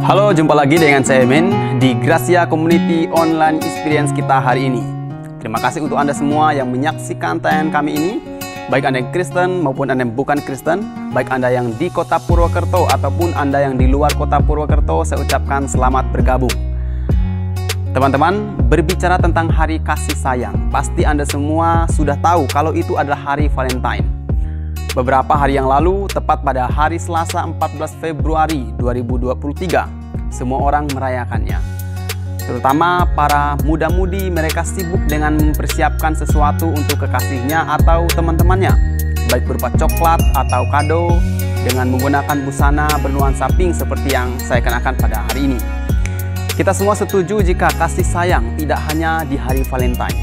Halo, jumpa lagi dengan saya Men di Gracia Community Online Experience kita hari ini. Terima kasih untuk Anda semua yang menyaksikan tayangan kami ini, baik Anda yang Kristen maupun Anda yang bukan Kristen, baik Anda yang di kota Purwokerto ataupun Anda yang di luar kota Purwokerto, saya ucapkan selamat bergabung. Teman-teman, berbicara tentang hari kasih sayang, pasti Anda semua sudah tahu kalau itu adalah hari Valentine. Beberapa hari yang lalu, tepat pada hari Selasa 14 Februari 2023, semua orang merayakannya. Terutama para muda-mudi, mereka sibuk dengan mempersiapkan sesuatu untuk kekasihnya atau teman-temannya, baik berupa coklat atau kado dengan menggunakan busana bernuansa pink seperti yang saya kenakan pada hari ini. Kita semua setuju jika kasih sayang tidak hanya di hari Valentine,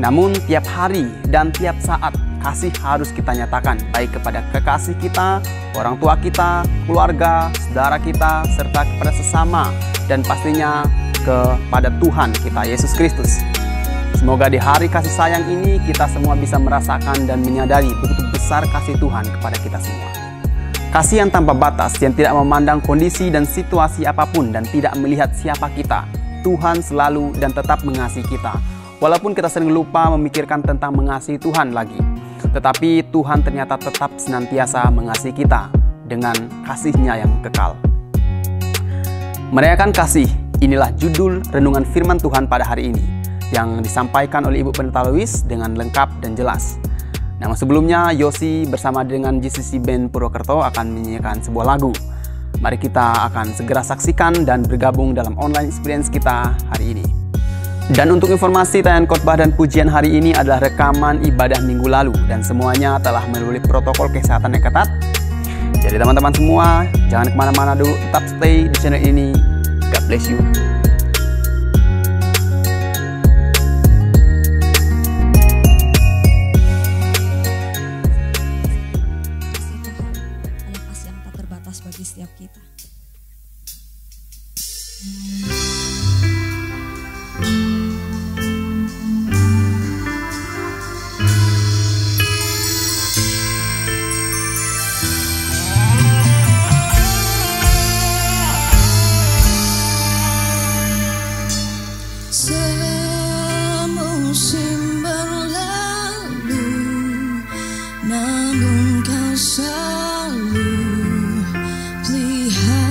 namun tiap hari dan tiap saat kasih harus kita nyatakan, baik kepada kekasih kita, orang tua kita, keluarga, saudara kita, serta kepada sesama, dan pastinya kepada Tuhan kita, Yesus Kristus. Semoga di hari kasih sayang ini kita semua bisa merasakan dan menyadari begitu besar kasih Tuhan kepada kita semua. Kasih yang tanpa batas, yang tidak memandang kondisi dan situasi apapun dan tidak melihat siapa kita. Tuhan selalu dan tetap mengasihi kita. Walaupun kita sering lupa memikirkan tentang mengasihi Tuhan lagi, tetapi Tuhan ternyata tetap senantiasa mengasihi kita dengan kasih-Nya yang kekal. Merayakan kasih, inilah judul renungan firman Tuhan pada hari ini, yang disampaikan oleh Ibu Pendeta Louis dengan lengkap dan jelas. Namun sebelumnya, Yosi bersama dengan GCC Band Purwokerto akan menyanyikan sebuah lagu. Mari kita akan segera saksikan dan bergabung dalam online experience kita hari ini. Dan untuk informasi, tayangan khotbah dan pujian hari ini adalah rekaman ibadah minggu lalu dan semuanya telah melalui protokol kesehatan yang ketat. Jadi teman-teman semua, jangan kemana-mana dulu, tetap stay di channel ini. God bless you. Ada kasih yang tak terbatas bagi setiap kita. Semusim berlalu, namun Kau selalu peliharaku.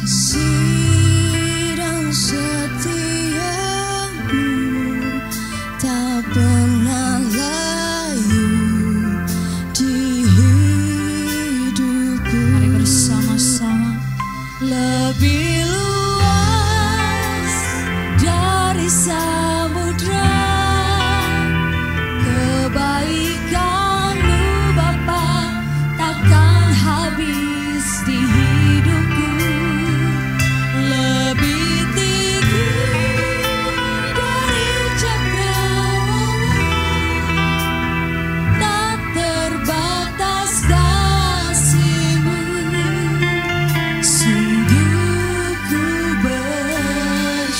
Kasih dan setiamu tak pernah layu di hidupku. Mari bersama-sama. Lebih luas dari samudra kebaikan-Mu Bapa, takkan habis di hidupku. Lebih tinggi dari cakrawala, tak terbatas kasih-Mu. Sungguh ku bersyukur.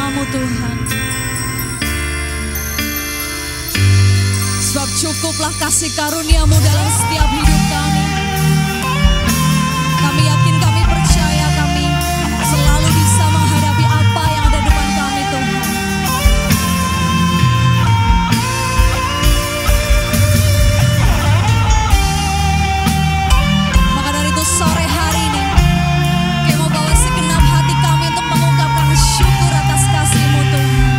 setiamu Tuhan. Sebab cukuplah kasih karuniamu dalam setiap hidup kami. Kami yakin, kami percaya, kami selalu bisa menghadapi apa yang ada depan kami Tuhan. Maka dari itu sore hari ini kami mau bawa segenap hati kami untuk mengungkapkan syukur atas kasih-Mu Tuhan.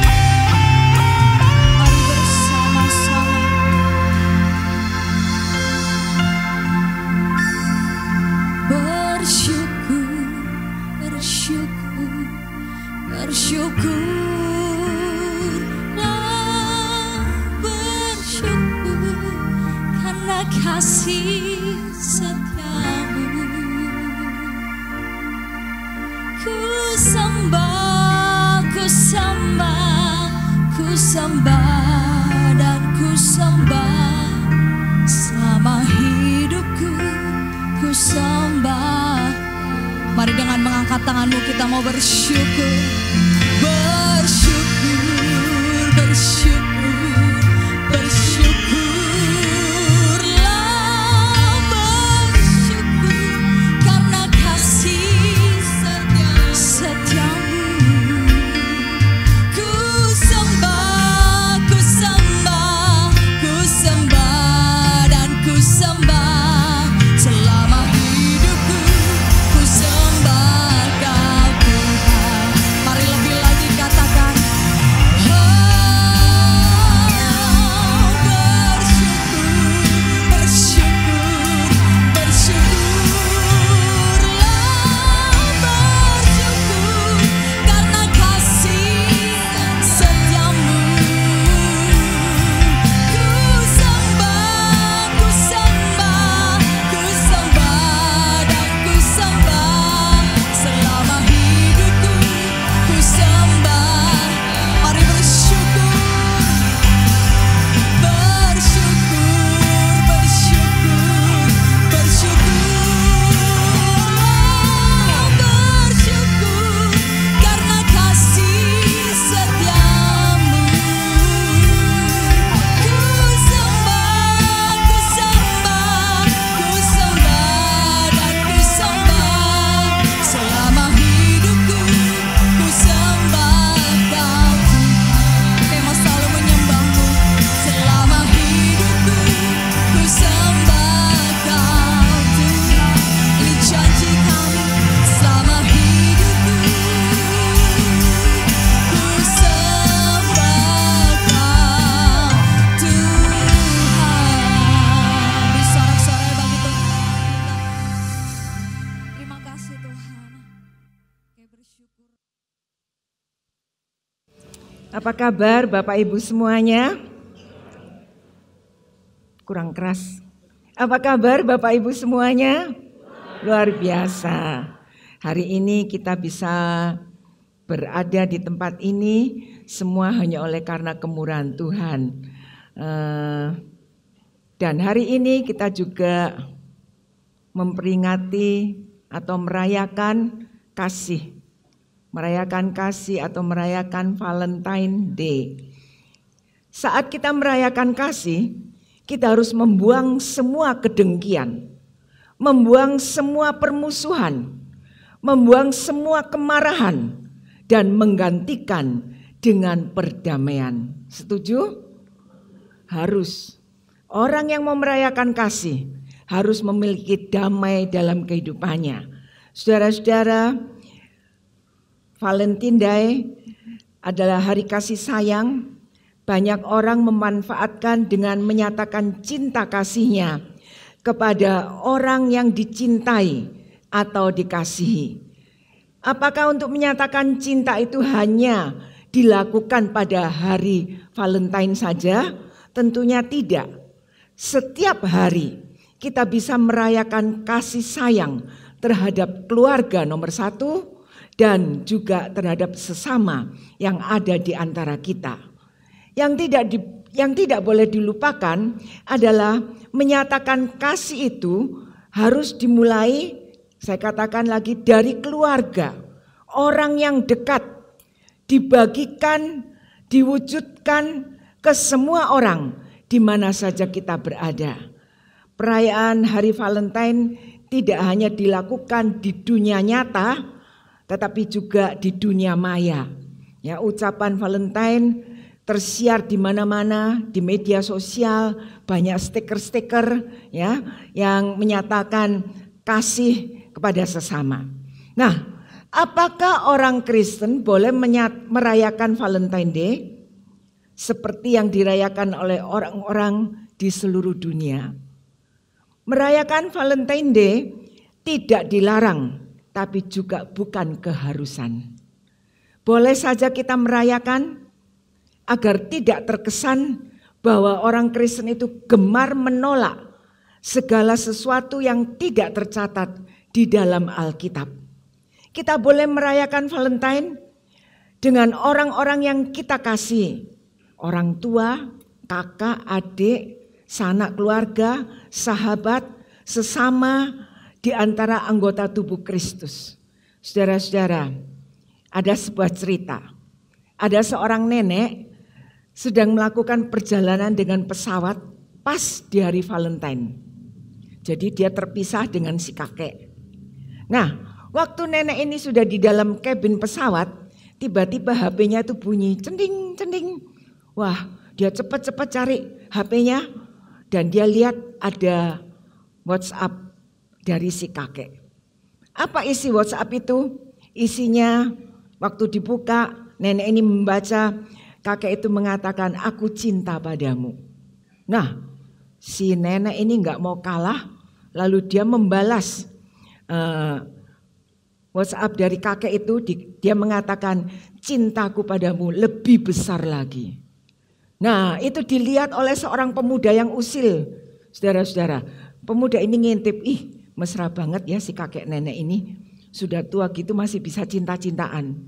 Mari bersama-sama. Bersyukur, bersyukur, bersyukurlah, bersyukur karena kasih setiamu. Ku sembah, ku sembah, ku sembah dan ku sembah selama hidupku. Ku sembah. Mari dengan mengangkat tanganmu kita mau bersyukur. Bersyukur, bersyukur, bersyukurlah, bersyukur karena kasih setiamu. Ku sembah, ku sembah, ku sembah dan ku sembah selama hidupku. Ku sembah Kau Tuhan. Mari lebih lagi katakan, Apa kabar Bapak Ibu semuanya? Kurang keras. Apa kabar Bapak Ibu semuanya? Luar biasa. Hari ini kita bisa berada di tempat ini semua hanya oleh karena kemurahan Tuhan. Dan hari ini kita juga memperingati atau merayakan kasih. Merayakan kasih atau merayakan Valentine Day. Saat kita merayakan kasih, kita harus membuang semua kedengkian, membuang semua permusuhan, membuang semua kemarahan, dan menggantikan dengan perdamaian. Setuju? Harus. Orang yang mau merayakan kasih harus memiliki damai dalam kehidupannya. Saudara-saudara, Valentine Day adalah hari kasih sayang. Banyak orang memanfaatkan dengan menyatakan cinta kasihnya kepada orang yang dicintai atau dikasihi. Apakah untuk menyatakan cinta itu hanya dilakukan pada hari Valentine saja? Tentunya tidak. Setiap hari kita bisa merayakan kasih sayang terhadap keluarga nomor satu, dan juga terhadap sesama yang ada di antara kita. Yang tidak boleh dilupakan adalah menyatakan kasih itu harus dimulai, saya katakan lagi, dari keluarga, orang yang dekat. dibagikan, diwujudkan ke semua orang di mana saja kita berada. Perayaan Hari Valentine tidak hanya dilakukan di dunia nyata, tetapi juga di dunia maya. Ya, ucapan Valentine tersiar di mana-mana, di media sosial, banyak stiker-stiker ya yang menyatakan kasih kepada sesama. Nah, apakah orang Kristen boleh merayakan Valentine Day seperti yang dirayakan oleh orang-orang di seluruh dunia? Merayakan Valentine Day tidak dilarang, tapi juga bukan keharusan. Boleh saja kita merayakan agar tidak terkesan bahwa orang Kristen itu gemar menolak segala sesuatu yang tidak tercatat di dalam Alkitab. Kita boleh merayakan Valentine dengan orang-orang yang kita kasih. Orang tua, kakak, adik, sanak keluarga, sahabat, sesama di antara anggota tubuh Kristus. Saudara-saudara, ada sebuah cerita. Ada seorang nenek sedang melakukan perjalanan dengan pesawat pas di hari Valentine. Jadi dia terpisah dengan si kakek. Nah, waktu nenek ini sudah di dalam kabin pesawat, tiba-tiba HP-nya itu bunyi cending, cending. Wah, dia cepat-cepat cari HP-nya dan dia lihat ada WhatsApp dari si kakek. Apa isi WhatsApp itu? Isinya waktu dibuka, nenek ini membaca, kakek itu mengatakan, "Aku cinta padamu." Nah, si nenek ini nggak mau kalah, lalu dia membalas WhatsApp dari kakek itu. Dia mengatakan, "Cintaku padamu lebih besar lagi." Nah, itu dilihat oleh seorang pemuda yang usil. Saudara-saudara, pemuda ini ngintip, mesra banget ya si kakek nenek ini. Sudah tua gitu masih bisa cinta-cintaan.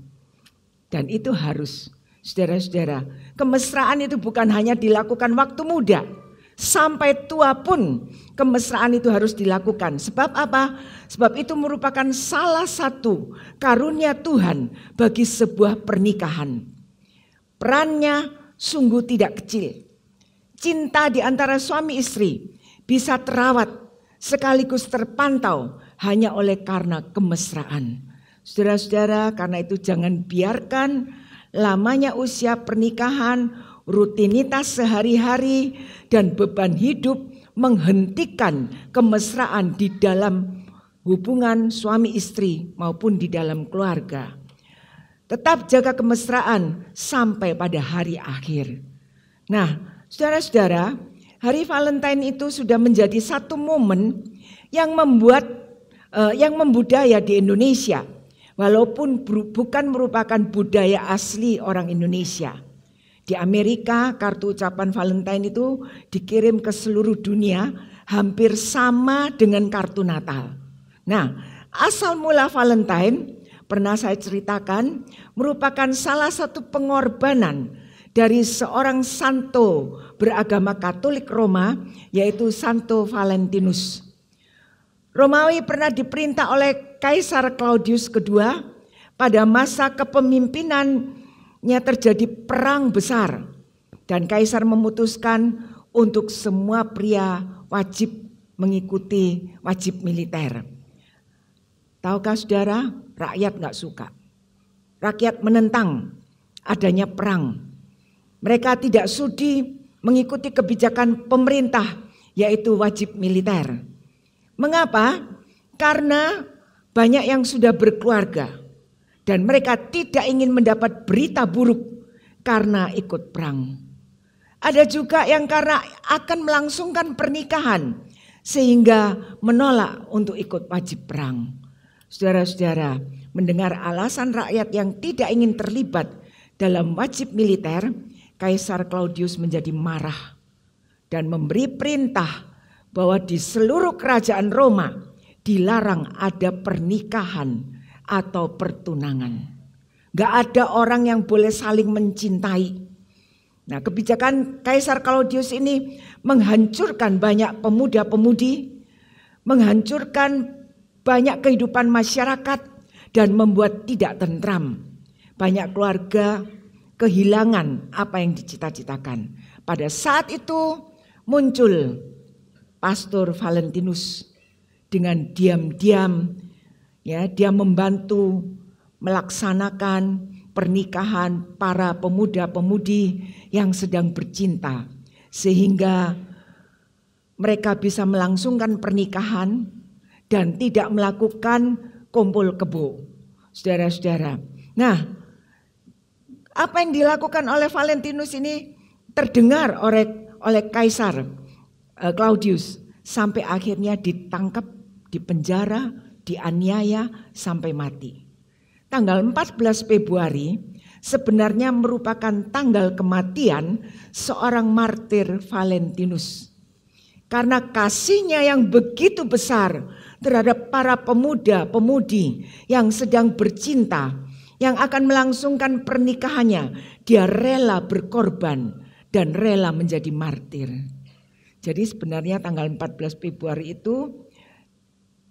Dan itu harus, saudara-saudara, kemesraan itu bukan hanya dilakukan waktu muda. Sampai tua pun kemesraan itu harus dilakukan. Sebab apa? Sebab itu merupakan salah satu karunia Tuhan bagi sebuah pernikahan. Perannya sungguh tidak kecil. Cinta di antara suami istri bisa terawat sekaligus terpantau hanya oleh karena kemesraan. Saudara-saudara, karena itu jangan biarkan lamanya usia pernikahan, rutinitas sehari-hari, dan beban hidup menghentikan kemesraan di dalam hubungan suami istri maupun di dalam keluarga. Tetap jaga kemesraan sampai pada hari akhir. Nah, saudara-saudara, hari Valentine itu sudah menjadi satu momen yang membudaya di Indonesia. Walaupun bukan merupakan budaya asli orang Indonesia. Di Amerika kartu ucapan Valentine itu dikirim ke seluruh dunia hampir sama dengan kartu Natal. Nah, asal mula Valentine pernah saya ceritakan merupakan salah satu pengorbanan dari seorang santo beragama Katolik Roma, yaitu Santo Valentinus. Romawi pernah diperintah oleh Kaisar Claudius II pada masa kepemimpinannya terjadi perang besar. Dan Kaisar memutuskan untuk semua pria wajib mengikuti wajib militer. Tahukah saudara, rakyat gak suka. Rakyat menentang adanya perang. Mereka tidak sudi mengikuti kebijakan pemerintah, yaitu wajib militer. Mengapa? Karena banyak yang sudah berkeluarga dan mereka tidak ingin mendapat berita buruk karena ikut perang. Ada juga yang karena akan melangsungkan pernikahan sehingga menolak untuk ikut wajib perang. Saudara-saudara, mendengar alasan rakyat yang tidak ingin terlibat dalam wajib militer, Kaisar Claudius menjadi marah dan memberi perintah bahwa di seluruh kerajaan Roma dilarang ada pernikahan atau pertunangan. Gak ada orang yang boleh saling mencintai. Nah, kebijakan Kaisar Claudius ini menghancurkan banyak pemuda-pemudi, menghancurkan banyak kehidupan masyarakat dan membuat tidak tentram. Banyak keluarga kehilangan apa yang dicita-citakan. Pada saat itu muncul Pastor Valentinus dengan diam-diam, ya, dia membantu melaksanakan pernikahan para pemuda-pemudi yang sedang bercinta, sehingga mereka bisa melangsungkan pernikahan dan tidak melakukan kumpul kebo. Saudara-saudara, nah, apa yang dilakukan oleh Valentinus ini terdengar oleh Kaisar Claudius, sampai akhirnya ditangkap, dipenjara, dianiaya sampai mati. Tanggal 14 Februari sebenarnya merupakan tanggal kematian seorang martir Valentinus. Karena kasihnya yang begitu besar terhadap para pemuda-pemudi yang sedang bercinta, yang akan melangsungkan pernikahannya, dia rela berkorban dan rela menjadi martir. Jadi sebenarnya tanggal 14 Februari itu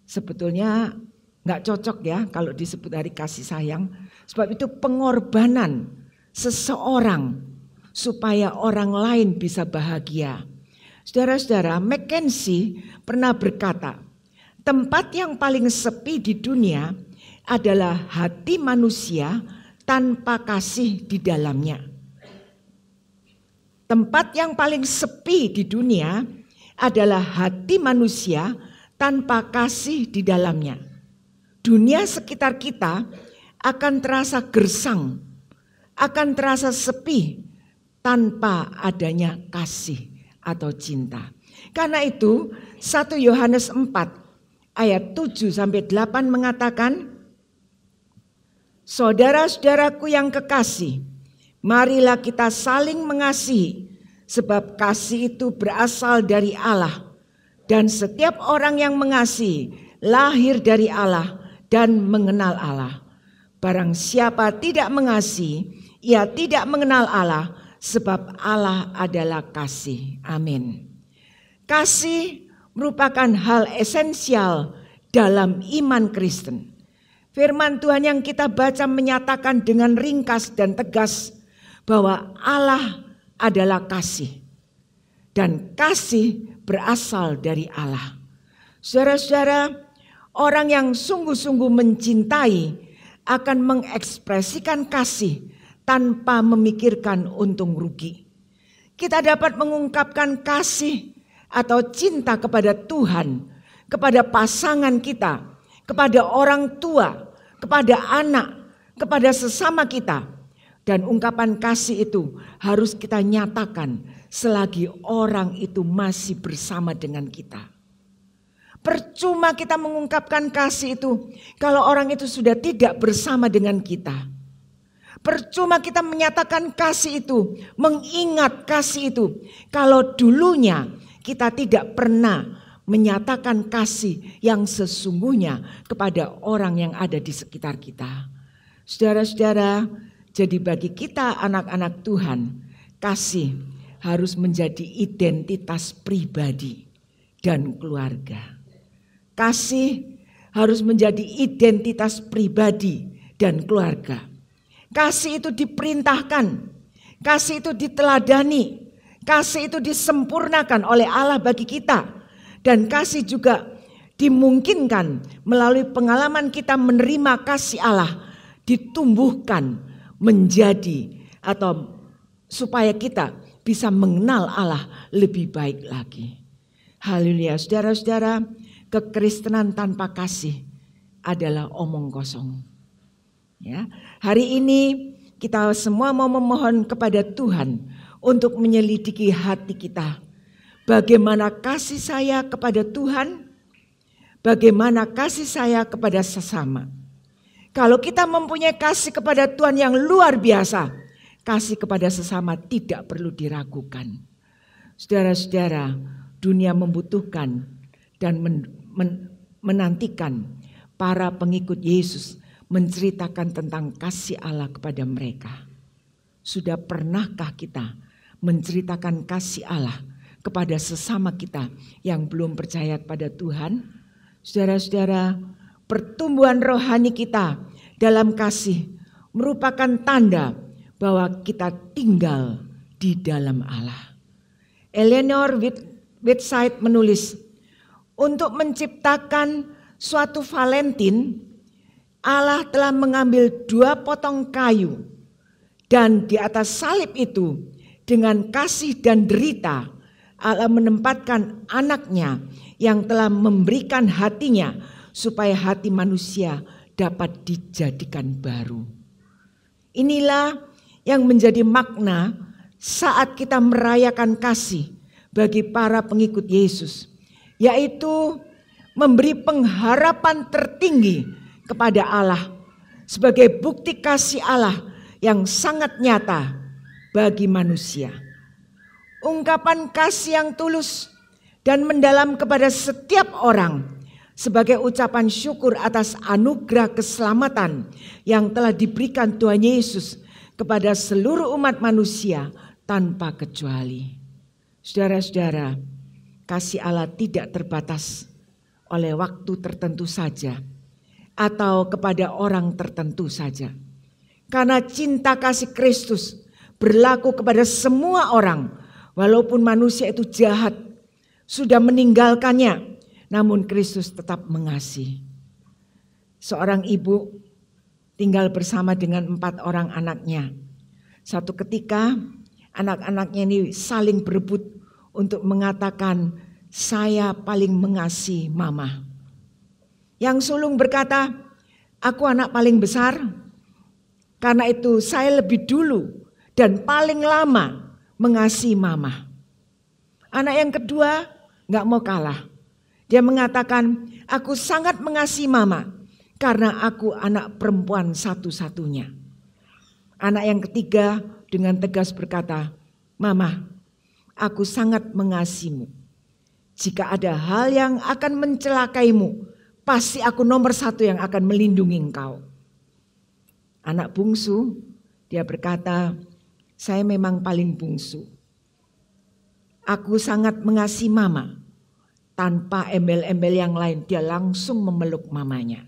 sebetulnya nggak cocok ya kalau disebut hari kasih sayang. Sebab itu pengorbanan seseorang supaya orang lain bisa bahagia. Saudara-saudara, Mackenzie pernah berkata, tempat yang paling sepi di dunia adalah hati manusia tanpa kasih di dalamnya. Tempat yang paling sepi di dunia adalah hati manusia tanpa kasih di dalamnya. Dunia sekitar kita akan terasa gersang, akan terasa sepi tanpa adanya kasih atau cinta. Karena itu 1 Yohanes 4 ayat 7-8 mengatakan, saudara-saudaraku yang kekasih, marilah kita saling mengasihi, sebab kasih itu berasal dari Allah. Dan setiap orang yang mengasihi lahir dari Allah dan mengenal Allah. Barang siapa tidak mengasihi, ia tidak mengenal Allah, sebab Allah adalah kasih. Amin. Kasih merupakan hal esensial dalam iman Kristen. Firman Tuhan yang kita baca menyatakan dengan ringkas dan tegas bahwa Allah adalah kasih. Dan kasih berasal dari Allah. Saudara-saudara, orang yang sungguh-sungguh mencintai akan mengekspresikan kasih tanpa memikirkan untung rugi. Kita dapat mengungkapkan kasih atau cinta kepada Tuhan, kepada pasangan kita, kepada orang tua, kepada anak, kepada sesama kita. Dan ungkapan kasih itu harus kita nyatakan selagi orang itu masih bersama dengan kita. Percuma kita mengungkapkan kasih itu kalau orang itu sudah tidak bersama dengan kita. Percuma kita menyatakan kasih itu, mengingat kasih itu, kalau dulunya kita tidak pernah menyatakan kasih yang sesungguhnya kepada orang yang ada di sekitar kita. Saudara-saudara, jadi bagi kita anak-anak Tuhan, kasih harus menjadi identitas pribadi dan keluarga. Kasih harus menjadi identitas pribadi dan keluarga. Kasih itu diperintahkan, kasih itu diteladani, kasih itu disempurnakan oleh Allah bagi kita. Dan kasih juga dimungkinkan melalui pengalaman kita menerima kasih Allah, ditumbuhkan menjadi atau supaya kita bisa mengenal Allah lebih baik lagi. Haleluya, saudara-saudara, kekristenan tanpa kasih adalah omong kosong. Ya, hari ini kita semua mau memohon kepada Tuhan untuk menyelidiki hati kita. Bagaimana kasih saya kepada Tuhan? Bagaimana kasih saya kepada sesama? Kalau kita mempunyai kasih kepada Tuhan yang luar biasa, kasih kepada sesama tidak perlu diragukan. Saudara-saudara, dunia membutuhkan dan menantikan para pengikut Yesus menceritakan tentang kasih Allah kepada mereka. Sudah pernahkah kita menceritakan kasih Allah kepada sesama kita yang belum percaya kepada Tuhan? Saudara-saudara, pertumbuhan rohani kita dalam kasih merupakan tanda bahwa kita tinggal di dalam Allah. Eleanor Whiteside menulis, untuk menciptakan suatu Valentin, Allah telah mengambil 2 potong kayu dan di atas salib itu dengan kasih dan derita Allah menempatkan anaknya yang telah memberikan hatinya supaya hati manusia dapat dijadikan baru. Inilah yang menjadi makna saat kita merayakan kasih bagi para pengikut Yesus, yaitu memberi pengharapan tertinggi kepada Allah sebagai bukti kasih Allah yang sangat nyata bagi manusia. Ungkapan kasih yang tulus dan mendalam kepada setiap orang sebagai ucapan syukur atas anugerah keselamatan yang telah diberikan Tuhan Yesus kepada seluruh umat manusia tanpa kecuali. Saudara-saudara, kasih Allah tidak terbatas oleh waktu tertentu saja atau kepada orang tertentu saja. Karena cinta kasih Kristus berlaku kepada semua orang, walaupun manusia itu jahat, sudah meninggalkannya, namun Kristus tetap mengasihi. Seorang ibu tinggal bersama dengan 4 orang anaknya. Satu ketika anak-anaknya ini saling berebut untuk mengatakan, saya paling mengasihi mama. Yang sulung berkata, aku anak paling besar, karena itu saya lebih dulu dan paling lama mengasihi mama. Anak yang kedua gak mau kalah. Dia mengatakan, aku sangat mengasihi mama karena aku anak perempuan satu-satunya. Anak yang ketiga dengan tegas berkata, mama, aku sangat mengasihimu. Jika ada hal yang akan mencelakaimu, pasti aku nomor 1 yang akan melindungi engkau. Anak bungsu, dia berkata, saya memang paling bungsu. Aku sangat mengasihi mama. Tanpa embel-embel yang lain, dia langsung memeluk mamanya.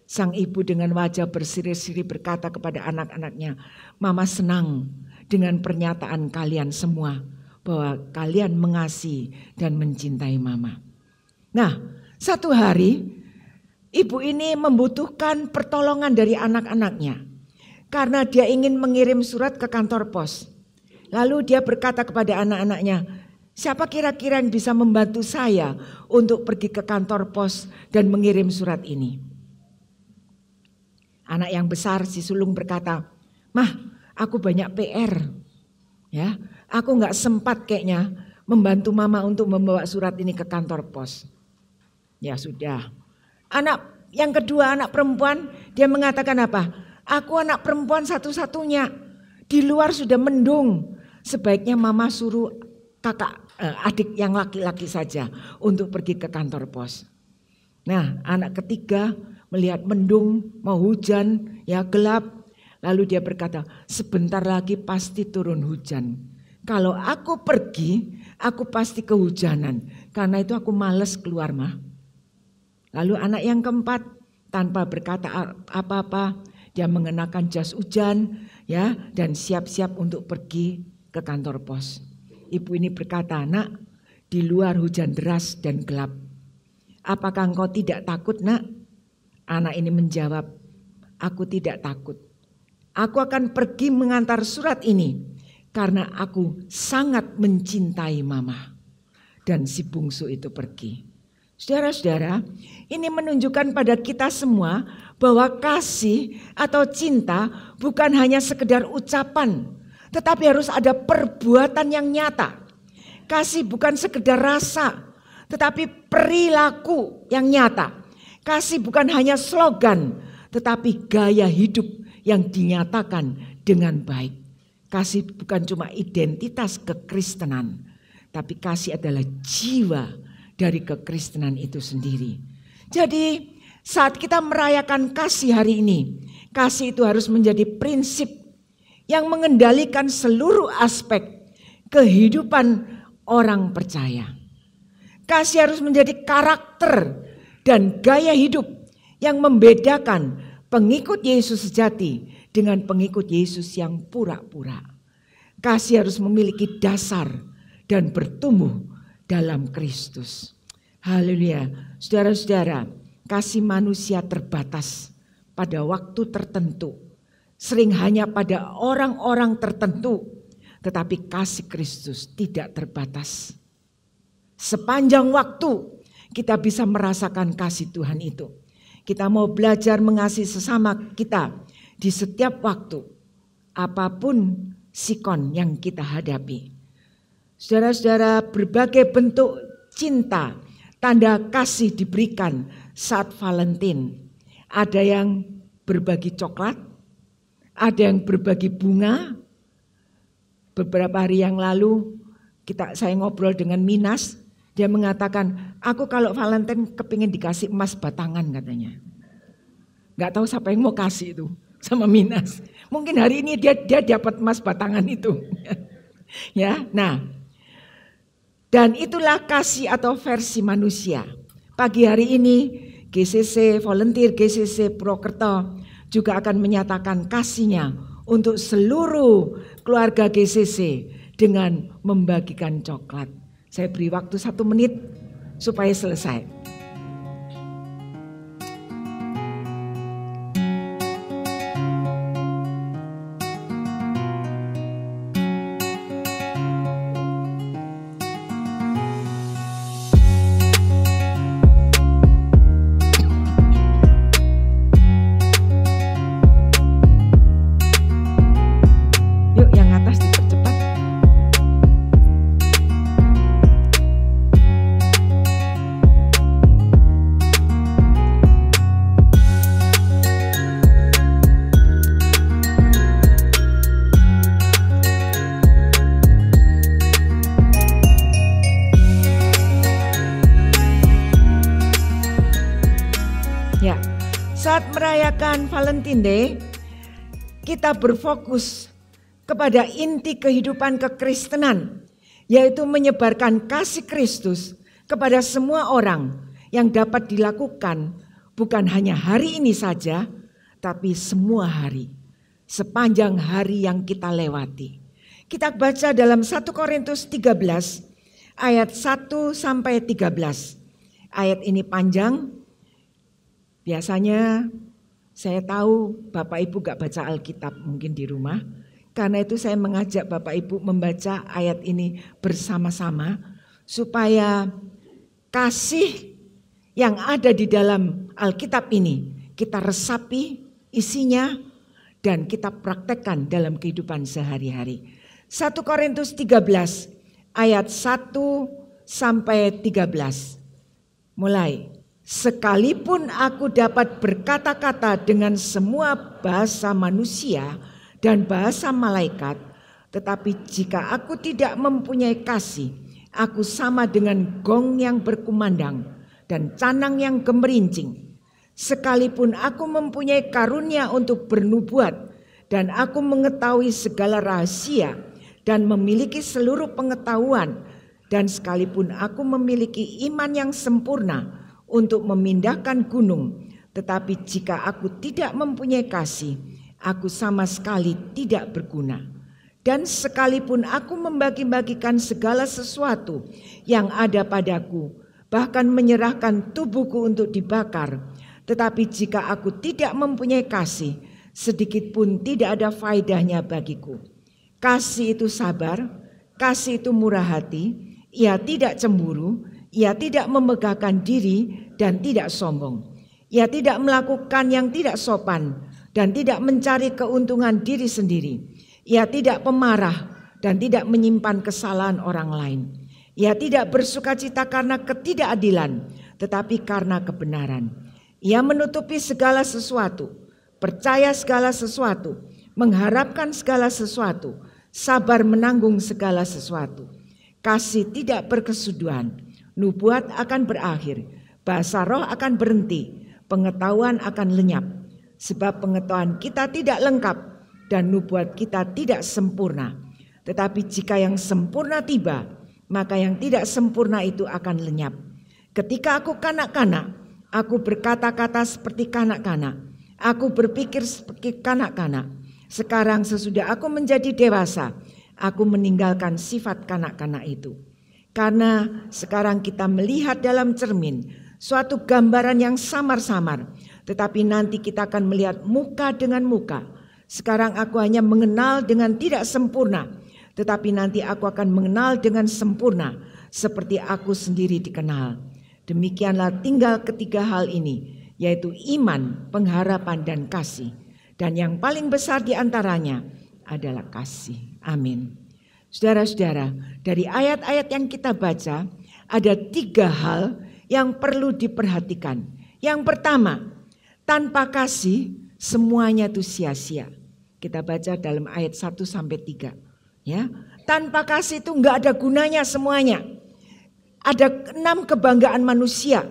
Sang ibu dengan wajah berseri-seri berkata kepada anak-anaknya, mama senang dengan pernyataan kalian semua bahwa kalian mengasihi dan mencintai mama. Nah, satu hari ibu ini membutuhkan pertolongan dari anak-anaknya karena dia ingin mengirim surat ke kantor pos. Lalu dia berkata kepada anak-anaknya, siapa kira-kira yang bisa membantu saya untuk pergi ke kantor pos dan mengirim surat ini? Anak yang besar si sulung berkata, mah aku banyak PR. Ya, aku gak sempat kayaknya membantu mama untuk membawa surat ini ke kantor pos. Ya sudah. Anak yang kedua, anak perempuan, dia mengatakan apa? Aku anak perempuan satu-satunya. Di luar sudah mendung. Sebaiknya mama suruh adik yang laki-laki saja untuk pergi ke kantor pos. Nah, anak ketiga melihat mendung, mau hujan, ya gelap. Lalu dia berkata, sebentar lagi pasti turun hujan. Kalau aku pergi, aku pasti kehujanan. Karena itu aku malas keluar mah. Lalu anak yang keempat, tanpa berkata apa-apa, dia mengenakan jas hujan, ya, dan siap-siap untuk pergi ke kantor pos. Ibu ini berkata, nak, di luar hujan deras dan gelap. Apakah engkau tidak takut, nak? Anak ini menjawab, aku tidak takut. Aku akan pergi mengantar surat ini karena aku sangat mencintai mama. Dan si bungsu itu pergi. Saudara-saudara, ini menunjukkan pada kita semua bahwa kasih atau cinta bukan hanya sekedar ucapan, tetapi harus ada perbuatan yang nyata. Kasih bukan sekedar rasa, tetapi perilaku yang nyata. Kasih bukan hanya slogan, tetapi gaya hidup yang dinyatakan dengan baik. Kasih bukan cuma identitas kekristenan, tapi kasih adalah jiwa dari kekristenan itu sendiri. Jadi saat kita merayakan kasih hari ini, kasih itu harus menjadi prinsip yang mengendalikan seluruh aspek kehidupan orang percaya. Kasih harus menjadi karakter dan gaya hidup yang membedakan pengikut Yesus sejati dengan pengikut Yesus yang pura-pura. Kasih harus memiliki dasar dan bertumbuh dalam Kristus. Haleluya. Saudara-saudara, kasih manusia terbatas pada waktu tertentu. Sering hanya pada orang-orang tertentu. Tetapi kasih Kristus tidak terbatas. Sepanjang waktu kita bisa merasakan kasih Tuhan itu. Kita mau belajar mengasihi sesama kita di setiap waktu. Apapun sikon yang kita hadapi. Saudara-saudara, berbagai bentuk cinta, tanda kasih diberikan saat Valentine. Ada yang berbagi coklat, ada yang berbagi bunga. Beberapa hari yang lalu saya ngobrol dengan Minas, dia mengatakan, aku kalau Valentine kepingin dikasih emas batangan katanya. Gak tahu siapa yang mau kasih itu sama Minas. Mungkin hari ini dia dapat emas batangan itu. Ya, nah, dan itulah kasih atau versi manusia. Pagi hari ini GCC, volunteer GCC Purwokerto juga akan menyatakan kasihnya untuk seluruh keluarga GCC dengan membagikan coklat. Saya beri waktu 1 menit supaya selesai. Saat merayakan Valentine Day, kita berfokus kepada inti kehidupan kekristenan, yaitu menyebarkan kasih Kristus kepada semua orang yang dapat dilakukan bukan hanya hari ini saja, tapi semua hari, sepanjang hari yang kita lewati. Kita baca dalam 1 Korintus 13 ayat 1 sampai 13. Ayat ini panjang. Biasanya saya tahu Bapak Ibu gak baca Alkitab mungkin di rumah. Karena itu saya mengajak Bapak Ibu membaca ayat ini bersama-sama. Supaya kasih yang ada di dalam Alkitab ini kita resapi isinya dan kita praktekkan dalam kehidupan sehari-hari. 1 Korintus 13 ayat 1 sampai 13. Mulai. Sekalipun aku dapat berkata-kata dengan semua bahasa manusia dan bahasa malaikat, tetapi jika aku tidak mempunyai kasih, aku sama dengan gong yang berkumandang dan canang yang gemerincing. Sekalipun aku mempunyai karunia untuk bernubuat dan aku mengetahui segala rahasia dan memiliki seluruh pengetahuan, dan sekalipun aku memiliki iman yang sempurna untuk memindahkan gunung, tetapi jika aku tidak mempunyai kasih, aku sama sekali tidak berguna. Dan sekalipun aku membagi-bagikan segala sesuatu yang ada padaku, bahkan menyerahkan tubuhku untuk dibakar, tetapi jika aku tidak mempunyai kasih, sedikit pun tidak ada faedahnya bagiku. Kasih itu sabar, kasih itu murah hati, ia tidak cemburu, ia tidak memegahkan diri dan tidak sombong. Ia tidak melakukan yang tidak sopan dan tidak mencari keuntungan diri sendiri. Ia tidak pemarah dan tidak menyimpan kesalahan orang lain. Ia tidak bersukacita karena ketidakadilan, tetapi karena kebenaran. Ia menutupi segala sesuatu, percaya segala sesuatu, mengharapkan segala sesuatu, sabar menanggung segala sesuatu. Kasih tidak berkesudahan. Nubuat akan berakhir, bahasa roh akan berhenti, pengetahuan akan lenyap. Sebab pengetahuan kita tidak lengkap dan nubuat kita tidak sempurna. Tetapi jika yang sempurna tiba, maka yang tidak sempurna itu akan lenyap. Ketika aku kanak-kanak, aku berkata-kata seperti kanak-kanak. Aku berpikir seperti kanak-kanak. Sekarang sesudah aku menjadi dewasa, aku meninggalkan sifat kanak-kanak itu. Karena sekarang kita melihat dalam cermin suatu gambaran yang samar-samar, tetapi nanti kita akan melihat muka dengan muka. Sekarang aku hanya mengenal dengan tidak sempurna, tetapi nanti aku akan mengenal dengan sempurna, seperti aku sendiri dikenal. Demikianlah tinggal ketiga hal ini, yaitu iman, pengharapan, dan kasih. Dan yang paling besar di antaranya adalah kasih. Amin. Saudara-saudara, dari ayat-ayat yang kita baca, ada 3 hal yang perlu diperhatikan. Yang pertama, tanpa kasih semuanya itu sia-sia. Kita baca dalam ayat 1-3. Ya, tanpa kasih itu enggak ada gunanya semuanya. Ada 6 kebanggaan manusia.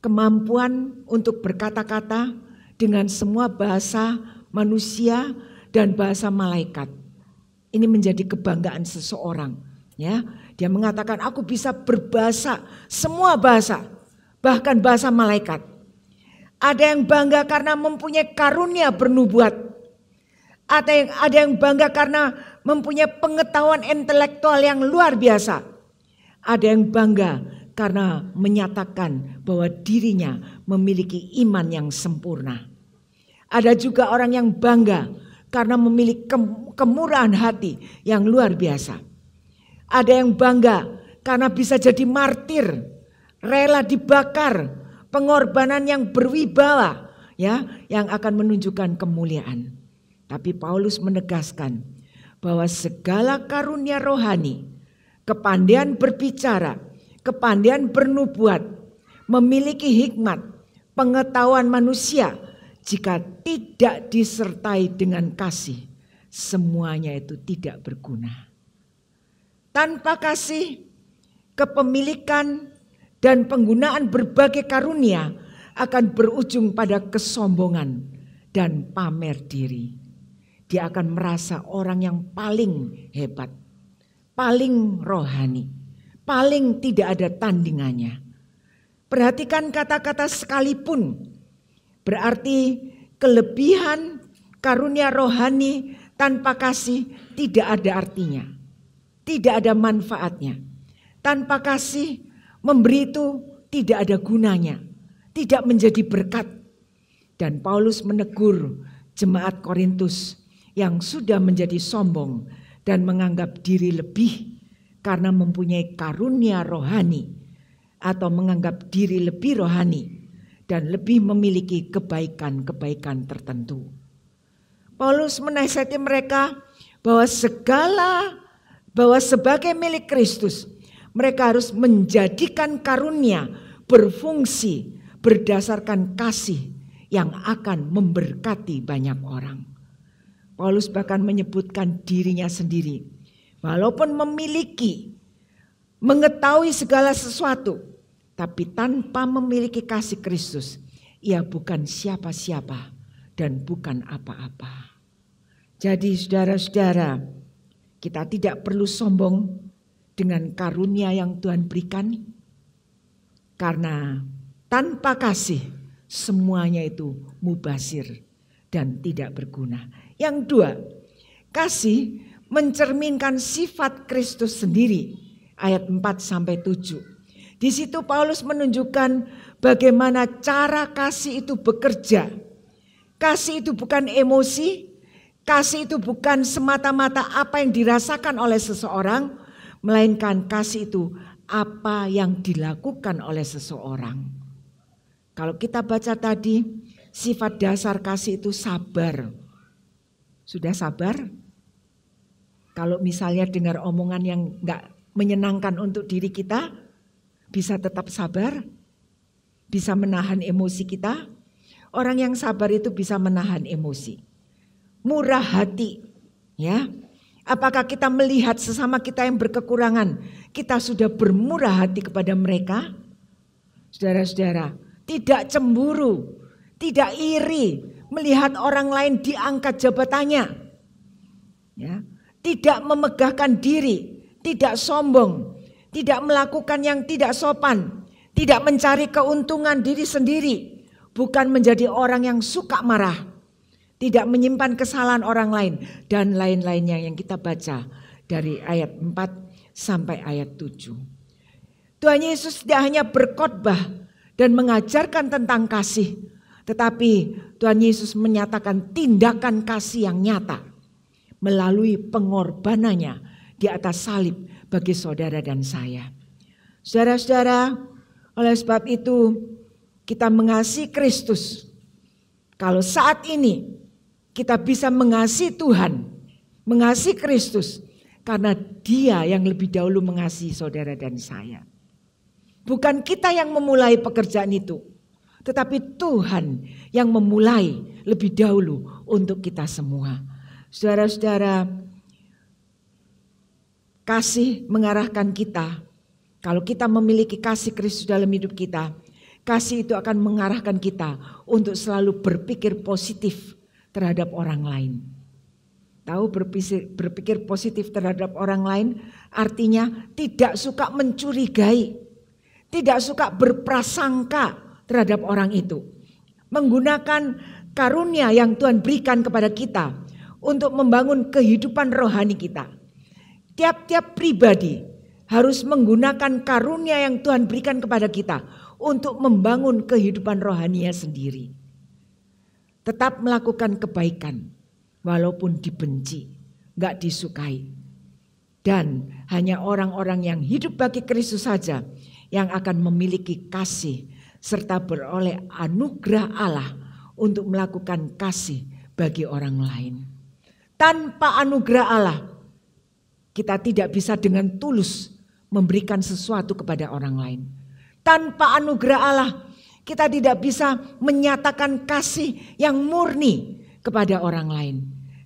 Kemampuan untuk berkata-kata dengan semua bahasa manusia dan bahasa malaikat. Ini menjadi kebanggaan seseorang. Ya, dia mengatakan aku bisa berbahasa, semua bahasa, bahkan bahasa malaikat. Ada yang bangga karena mempunyai karunia bernubuat. Ada yang bangga karena mempunyai pengetahuan intelektual yang luar biasa. Ada yang bangga karena menyatakan bahwa dirinya memiliki iman yang sempurna. Ada juga orang yang bangga karena memiliki kemurahan hati yang luar biasa. Ada yang bangga karena bisa jadi martir, rela dibakar, pengorbanan yang berwibawa, ya, yang akan menunjukkan kemuliaan. Tapi Paulus menegaskan bahwa segala karunia rohani, kepandaian berbicara, kepandaian bernubuat, memiliki hikmat, pengetahuan manusia, jika tidak disertai dengan kasih, semuanya itu tidak berguna. Tanpa kasih, kepemilikan dan penggunaan berbagai karunia akan berujung pada kesombongan dan pamer diri. Dia akan merasa orang yang paling hebat, paling rohani, paling tidak ada tandingannya. Perhatikan kata-kata sekalipun. Berarti kelebihan karunia rohani tanpa kasih tidak ada artinya. Tidak ada manfaatnya. Tanpa kasih memberi itu tidak ada gunanya. Tidak menjadi berkat. Dan Paulus menegur jemaat Korintus yang sudah menjadi sombong dan menganggap diri lebih karena mempunyai karunia rohani atau menganggap diri lebih rohani dan lebih memiliki kebaikan-kebaikan tertentu. Paulus menasihati mereka bahwa sebagai milik Kristus, mereka harus menjadikan karunia berfungsi berdasarkan kasih yang akan memberkati banyak orang. Paulus bahkan menyebutkan dirinya sendiri, walaupun mengetahui segala sesuatu, tapi tanpa memiliki kasih Kristus, ia bukan siapa-siapa dan bukan apa-apa. Jadi saudara-saudara, kita tidak perlu sombong dengan karunia yang Tuhan berikan. Karena tanpa kasih, semuanya itu mubazir dan tidak berguna. Yang 2, kasih mencerminkan sifat Kristus sendiri. Ayat 4-7. Di situ Paulus menunjukkan bagaimana cara kasih itu bekerja. Kasih itu bukan emosi, kasih itu bukan semata-mata apa yang dirasakan oleh seseorang, melainkan kasih itu apa yang dilakukan oleh seseorang. Kalau kita baca tadi, sifat dasar kasih itu sabar. Sudah sabar? Kalau misalnya dengar omongan yang enggak menyenangkan untuk diri kita, bisa tetap sabar, bisa menahan emosi kita. Orang yang sabar itu bisa menahan emosi. Murah hati, ya. Apakah kita melihat sesama kita yang berkekurangan, kita sudah bermurah hati kepada mereka? Saudara-saudara, tidak cemburu, tidak iri melihat orang lain diangkat jabatannya. Ya, tidak memegahkan diri, tidak sombong, tidak melakukan yang tidak sopan, tidak mencari keuntungan diri sendiri, bukan menjadi orang yang suka marah, tidak menyimpan kesalahan orang lain, dan lain-lainnya yang kita baca dari ayat 4 sampai ayat 7. Tuhan Yesus tidak hanya berkhotbah dan mengajarkan tentang kasih, tetapi Tuhan Yesus menyatakan tindakan kasih yang nyata melalui pengorbanannya di atas salib bagi saudara dan saya. Saudara-saudara, oleh sebab itu kita mengasihi Kristus. Kalau saat ini kita bisa mengasihi Tuhan, mengasihi Kristus, karena Dia yang lebih dahulu mengasihi saudara dan saya. Bukan kita yang memulai pekerjaan itu, tetapi Tuhan yang memulai lebih dahulu untuk kita semua. Saudara-saudara, kasih mengarahkan kita. Kalau kita memiliki kasih Kristus dalam hidup kita, kasih itu akan mengarahkan kita untuk selalu berpikir positif terhadap orang lain. Tahu, berpikir positif terhadap orang lain artinya tidak suka mencurigai, tidak suka berprasangka terhadap orang itu. Menggunakan karunia yang Tuhan berikan kepada kita untuk membangun kehidupan rohani kita. Tiap-tiap pribadi harus menggunakan karunia yang Tuhan berikan kepada kita untuk membangun kehidupan rohaninya sendiri. Tetap melakukan kebaikan walaupun dibenci, gak disukai. Dan hanya orang-orang yang hidup bagi Kristus saja yang akan memiliki kasih serta beroleh anugerah Allah untuk melakukan kasih bagi orang lain. Tanpa anugerah Allah, kita tidak bisa dengan tulus memberikan sesuatu kepada orang lain. Tanpa anugerah Allah, kita tidak bisa menyatakan kasih yang murni kepada orang lain.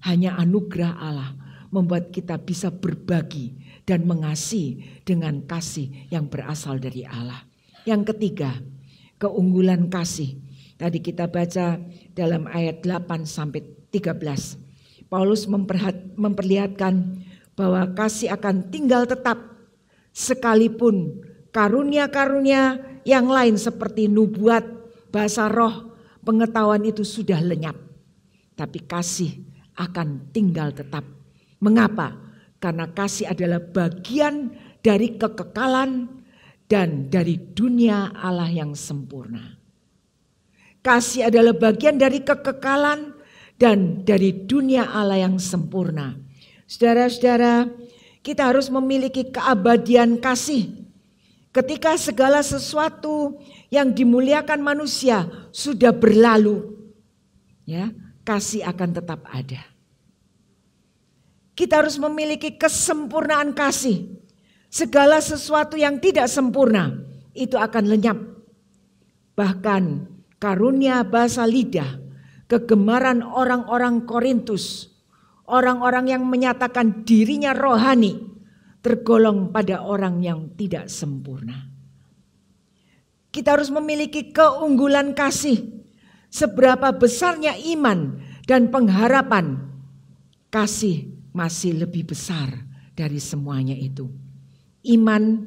Hanya anugerah Allah membuat kita bisa berbagi dan mengasihi dengan kasih yang berasal dari Allah. Yang ketiga, keunggulan kasih. Tadi kita baca dalam ayat 8 sampai 13. Paulus memperlihatkan bahwa kasih akan tinggal tetap sekalipun karunia-karunia yang lain seperti nubuat, bahasa roh, pengetahuan itu sudah lenyap. Tapi kasih akan tinggal tetap. Mengapa? Karena kasih adalah bagian dari kekekalan dan dari dunia Allah yang sempurna. Kasih adalah bagian dari kekekalan dan dari dunia Allah yang sempurna. Saudara-saudara, kita harus memiliki keabadian kasih. Ketika segala sesuatu yang dimuliakan manusia sudah berlalu, ya, kasih akan tetap ada. Kita harus memiliki kesempurnaan kasih. Segala sesuatu yang tidak sempurna itu akan lenyap. Bahkan karunia bahasa lidah, kegemaran orang-orang Korintus, orang-orang yang menyatakan dirinya rohani, tergolong pada orang yang tidak sempurna. Kita harus memiliki keunggulan kasih. Seberapa besarnya iman dan pengharapan, kasih masih lebih besar dari semuanya itu. Iman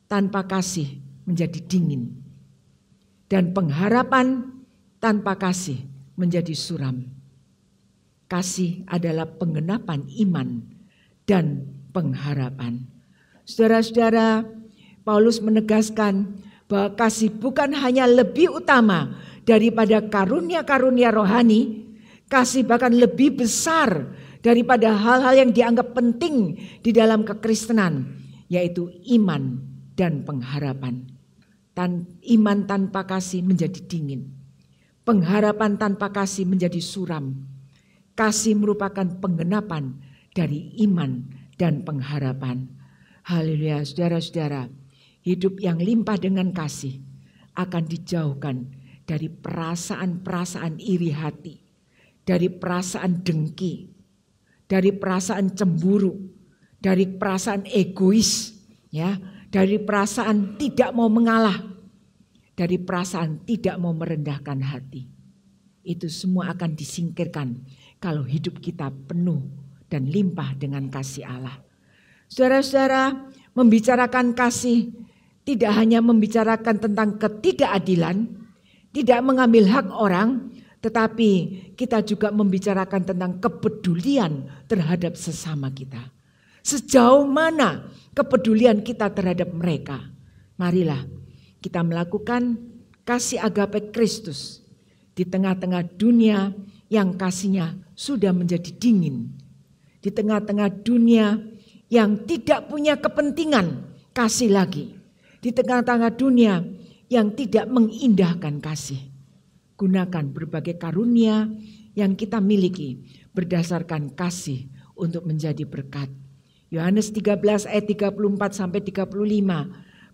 tanpa kasih menjadi dingin. Dan pengharapan tanpa kasih menjadi suram. Kasih adalah penggenapan iman dan pengharapan. Saudara-saudara, Paulus menegaskan bahwa kasih bukan hanya lebih utama daripada karunia-karunia rohani, kasih bahkan lebih besar daripada hal-hal yang dianggap penting di dalam kekristenan, yaitu iman dan pengharapan. Iman tanpa kasih menjadi dingin. Pengharapan tanpa kasih menjadi suram. Kasih merupakan penggenapan dari iman dan pengharapan. Haleluya, saudara-saudara. Hidup yang limpah dengan kasih akan dijauhkan dari perasaan-perasaan iri hati, dari perasaan dengki, dari perasaan cemburu, dari perasaan egois, ya, dari perasaan tidak mau mengalah, dari perasaan tidak mau merendahkan hati. Itu semua akan disingkirkan kalau hidup kita penuh dan limpah dengan kasih Allah. Saudara-saudara, membicarakan kasih tidak hanya membicarakan tentang ketidakadilan, tidak mengambil hak orang, tetapi kita juga membicarakan tentang kepedulian terhadap sesama kita. Sejauh mana kepedulian kita terhadap mereka? Marilah kita melakukan kasih agape Kristus di tengah-tengah dunia yang kasihnya sudah menjadi dingin. Di tengah-tengah dunia yang tidak punya kepentingan kasih lagi. Di tengah-tengah dunia yang tidak mengindahkan kasih. Gunakan berbagai karunia yang kita miliki berdasarkan kasih untuk menjadi berkat. Yohanes 13 ayat 34 sampai 35,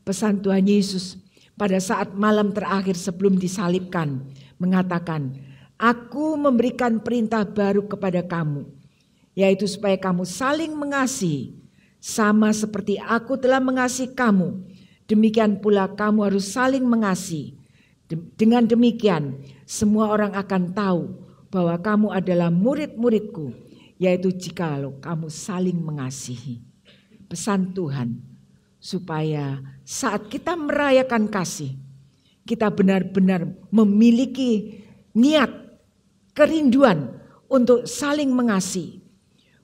pesan Tuhan Yesus pada saat malam terakhir sebelum disalibkan mengatakan, "Aku memberikan perintah baru kepada kamu, yaitu supaya kamu saling mengasihi, sama seperti aku telah mengasihi kamu, demikian pula kamu harus saling mengasihi. Dengan demikian semua orang akan tahu bahwa kamu adalah murid-muridku, yaitu jikalau kamu saling mengasihi." Pesan Tuhan supaya saat kita merayakan kasih, kita benar-benar memiliki niat, kerinduan untuk saling mengasihi.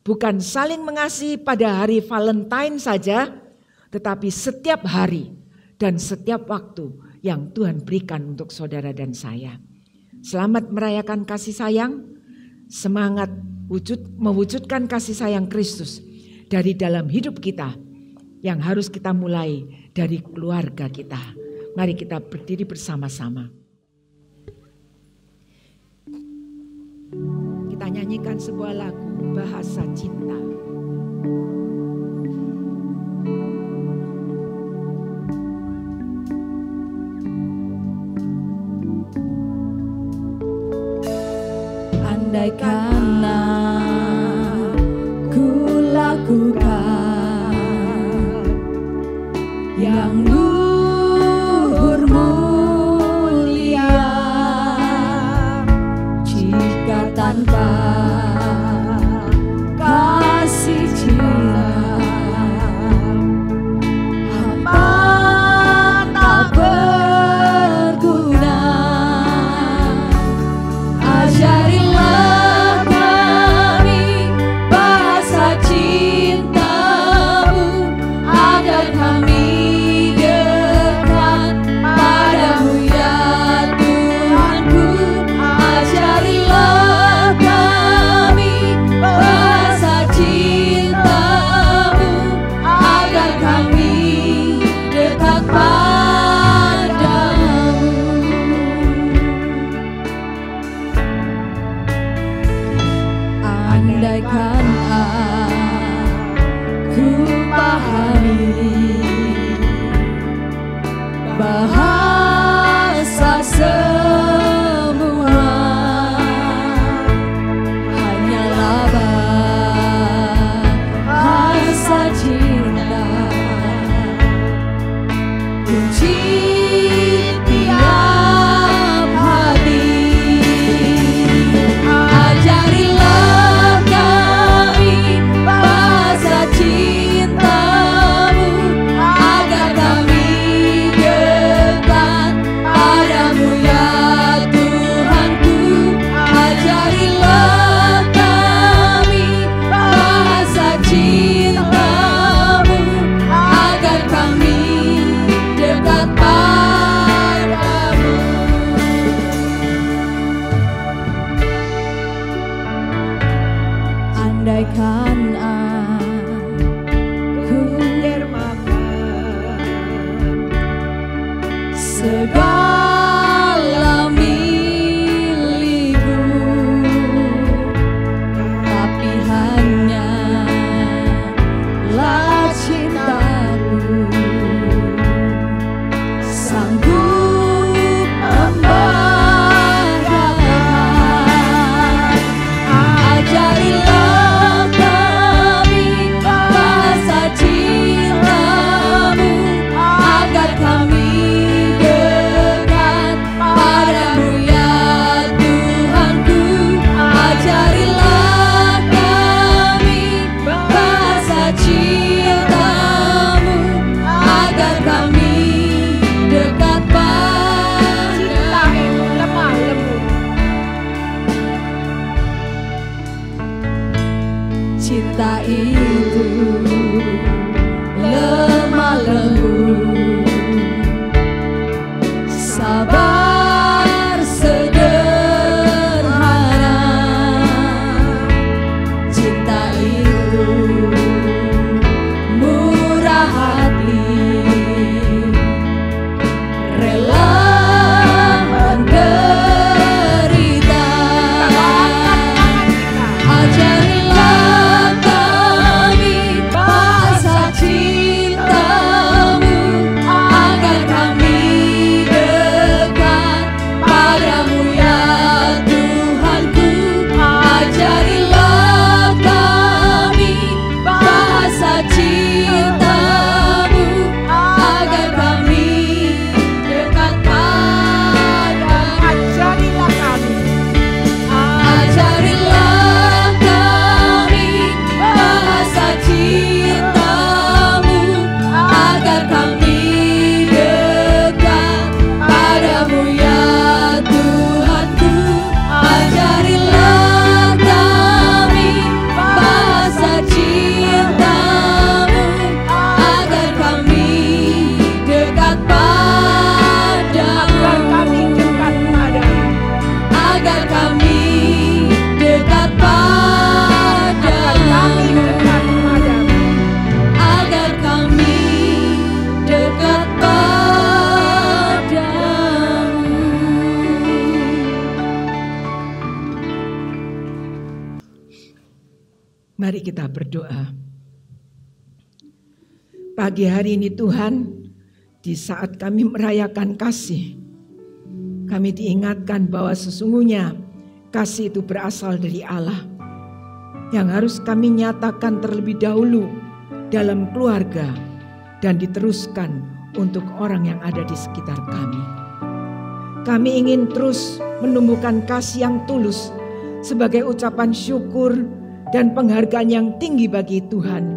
Bukan saling mengasihi pada hari Valentine saja, tetapi setiap hari dan setiap waktu yang Tuhan berikan untuk saudara dan saya. Selamat merayakan kasih sayang, semangat mewujudkan kasih sayang Kristus dari dalam hidup kita yang harus kita mulai dari keluarga kita. Mari kita berdiri bersama-sama. Kita nyanyikan sebuah lagu Bahasa Cinta. Andaikan ku lakukan yang luhur mulia, jika tanpa kasih cinta hamba tak berguna. Ajarilah kami bahasa cinta-Mu agar kami dekat padamu ya Tuhanku. Ajarilah kami Mari kita berdoa. Pagi hari ini Tuhan, di saat kami merayakan kasih, kami diingatkan bahwa sesungguhnya kasih itu berasal dari Allah, yang harus kami nyatakan terlebih dahulu dalam keluarga dan diteruskan untuk orang yang ada di sekitar kami. Kami ingin terus menumbuhkan kasih yang tulus sebagai ucapan syukur dan penghargaan yang tinggi bagi Tuhan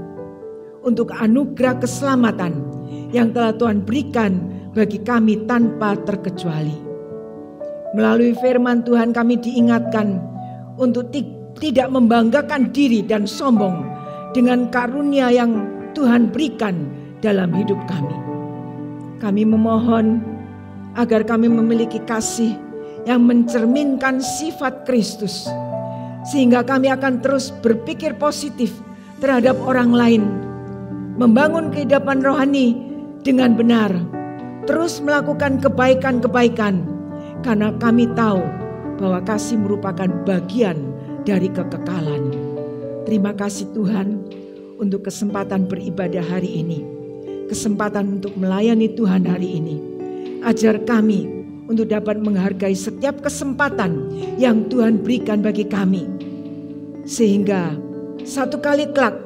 untuk anugerah keselamatan yang telah Tuhan berikan bagi kami tanpa terkecuali. Melalui firman Tuhan kami diingatkan untuk tidak membanggakan diri dan sombong dengan karunia yang Tuhan berikan dalam hidup kami. Kami memohon agar kami memiliki kasih yang mencerminkan sifat Kristus, sehingga kami akan terus berpikir positif terhadap orang lain, membangun kehidupan rohani dengan benar, terus melakukan kebaikan-kebaikan, karena kami tahu bahwa kasih merupakan bagian dari kekekalan. Terima kasih Tuhan untuk kesempatan beribadah hari ini, kesempatan untuk melayani Tuhan hari ini. Ajar kami untuk dapat menghargai setiap kesempatan yang Tuhan berikan bagi kami, sehingga satu kali kelak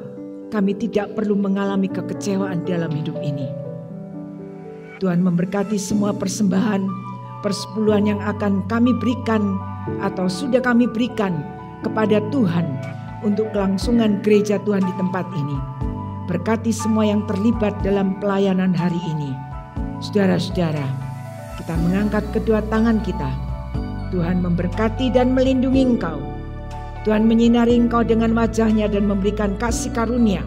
kami tidak perlu mengalami kekecewaan dalam hidup ini. Tuhan memberkati semua persembahan, persepuluhan yang akan kami berikan atau sudah kami berikan kepada Tuhan untuk kelangsungan gereja Tuhan di tempat ini. Berkati semua yang terlibat dalam pelayanan hari ini. Saudara-saudara, kita mengangkat kedua tangan kita. Tuhan memberkati dan melindungi engkau. Tuhan menyinari engkau dengan wajah-Nya dan memberikan kasih karunia.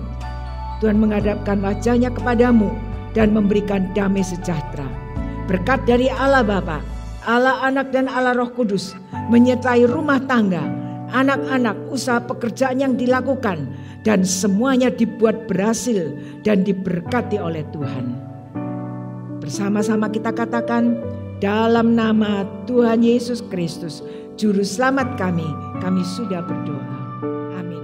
Tuhan menghadapkan wajah-Nya kepadamu dan memberikan damai sejahtera. Berkat dari Allah Bapa, Allah Anak dan Allah Roh Kudus menyertai rumah tangga, anak-anak, usaha pekerjaan yang dilakukan, dan semuanya dibuat berhasil dan diberkati oleh Tuhan. Bersama-sama kita katakan, dalam nama Tuhan Yesus Kristus, Juru Selamat kami sudah berdoa. Amin.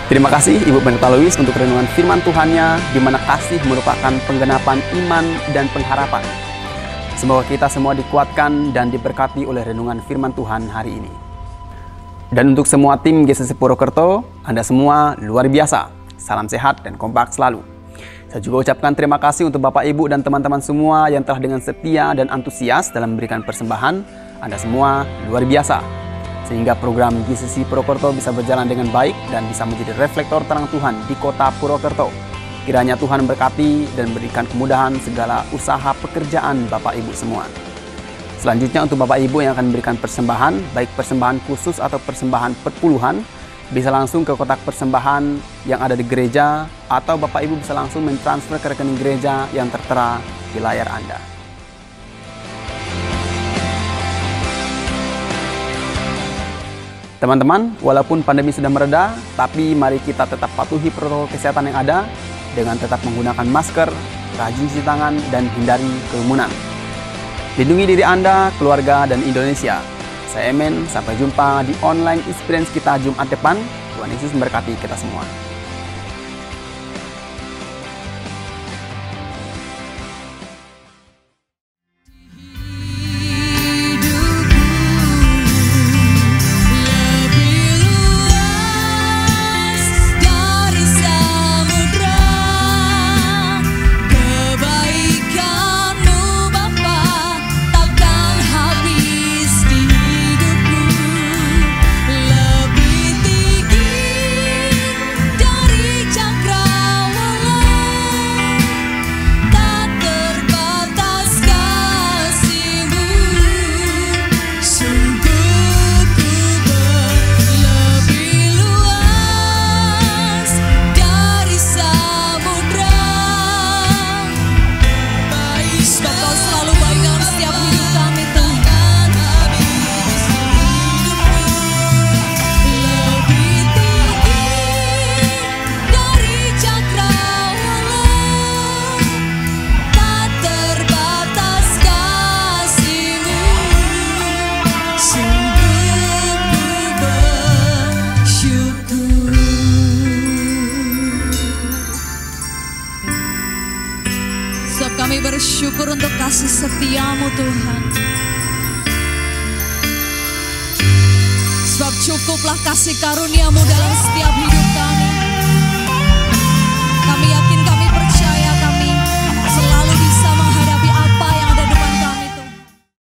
Terima kasih Ibu Pendeta Louis untuk renungan firman Tuhannya, di mana kasih merupakan penggenapan iman dan pengharapan. Semoga kita semua dikuatkan dan diberkati oleh renungan firman Tuhan hari ini. Dan untuk semua tim GCC Purwokerto, Anda semua luar biasa. Salam sehat dan kompak selalu. Saya juga ucapkan terima kasih untuk Bapak, Ibu, dan teman-teman semua yang telah dengan setia dan antusias dalam memberikan persembahan. Anda semua luar biasa. Sehingga program GCC Purwokerto bisa berjalan dengan baik dan bisa menjadi reflektor terang Tuhan di kota Purwokerto. Kiranya Tuhan berkati dan berikan kemudahan segala usaha pekerjaan Bapak Ibu semua. Selanjutnya untuk Bapak Ibu yang akan memberikan persembahan, baik persembahan khusus atau persembahan perpuluhan, bisa langsung ke kotak persembahan yang ada di gereja, atau Bapak Ibu bisa langsung mentransfer ke rekening gereja yang tertera di layar Anda. Teman-teman, walaupun pandemi sudah mereda, tapi mari kita tetap patuhi protokol kesehatan yang ada dengan tetap menggunakan masker, rajin cuci tangan, dan hindari kerumunan. Lindungi diri Anda, keluarga, dan Indonesia. Saya Emen, sampai jumpa di online experience kita Jumat depan. Tuhan Yesus memberkati kita semua. bersyukur untuk kasih setia-Mu Tuhan. Sebab cukuplah kasih karunia-Mu dalam setiap hidup